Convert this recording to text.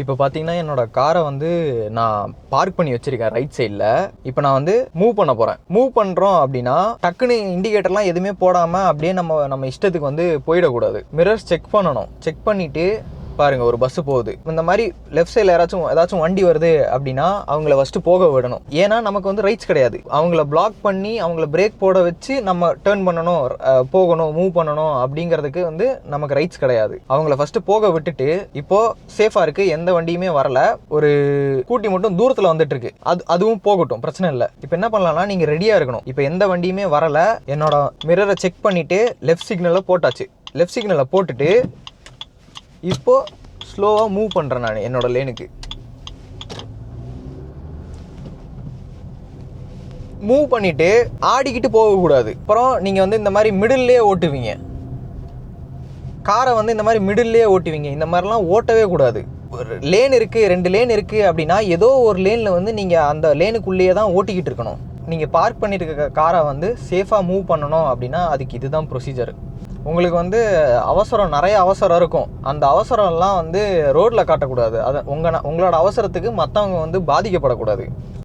இப்போ பார்த்தீங்கன்னா என்னோட காரை வந்து நான் பார்க் பண்ணி வச்சிருக்கேன் ரைட் சைடில். இப்போ நான் வந்து மூவ் பண்ண போகிறேன். மூவ் பண்ணுறோம் அப்படின்னா டக்குன்னு இண்டிகேட்டர்லாம் எதுவுமே போடாமல் அப்படியே நம்ம இஷ்டத்துக்கு வந்து போயிடக்கூடாது. மிரர்ஸ் செக் பண்ணணும். செக் பண்ணிவிட்டு பாருங்கள், ஒரு பஸ்ஸு போகுது. இந்த மாதிரி லெஃப்ட் சைடில் ஏதாச்சும் வண்டி வருது அப்படின்னா அவங்கள ஃபஸ்ட்டு போக விடணும். ஏன்னா நமக்கு வந்து ரைட்ஸ் கிடையாது. அவங்கள பிளாக் பண்ணி அவங்கள பிரேக் போட வச்சு நம்ம டேர்ன் பண்ணணும், போகணும், மூவ் பண்ணணும் அப்படிங்கிறதுக்கு வந்து நமக்கு ரைட்ஸ் கிடையாது. அவங்கள ஃபஸ்ட்டு போக விட்டுட்டு இப்போது சேஃபாக இருக்குது, எந்த வண்டியுமே வரல, ஒரு ஸ்கூட்டி மட்டும் தூரத்தில் வந்துட்டு இருக்கு, அதுவும் போகட்டும், பிரச்சனை இல்லை. இப்போ என்ன பண்ணலாம்னா நீங்கள் ரெடியாக இருக்கணும். இப்போ எந்த வண்டியுமே வரலை, என்னோட மிரரை செக் பண்ணிவிட்டு லெஃப்ட் சிக்னலில் போட்டாச்சு. லெஃப்ட் சிக்னலில் போட்டுட்டு இப்போது ஸ்லோவாக மூவ் பண்ணுறேன். நான் என்னோட லேனுக்கு மூவ் பண்ணிவிட்டு ஆடிக்கிட்டு போகக்கூடாது. அப்புறம் நீங்கள் வந்து இந்த மாதிரி மிடில்லே ஓட்டுவீங்க, காரை வந்து இந்த மாதிரி மிடில்லே ஓட்டுவீங்க. இந்த மாதிரிலாம் ஓட்டவே கூடாது. ஒரு லேன் இருக்குது, 2 லேன் இருக்குது அப்படின்னா ஏதோ ஒரு லேனில் வந்து நீங்கள் அந்த லேனுக்குள்ளேயே தான் ஓட்டிக்கிட்டு இருக்கணும். நீங்கள் பார்க் பண்ணியிருக்க காரை வந்து சேஃபாக மூவ் பண்ணணும் அப்படின்னா அதுக்கு இதுதான் ப்ரொசீஜர். உங்களுக்கு வந்து நிறைய அவசரம் இருக்கும். அந்த அவசரம்லாம் வந்து ரோட்டில் காட்டக்கூடாது. அதை உங்களோட அவசரத்துக்கு மற்றவங்க வந்து பாதிக்கப்படக்கூடாது.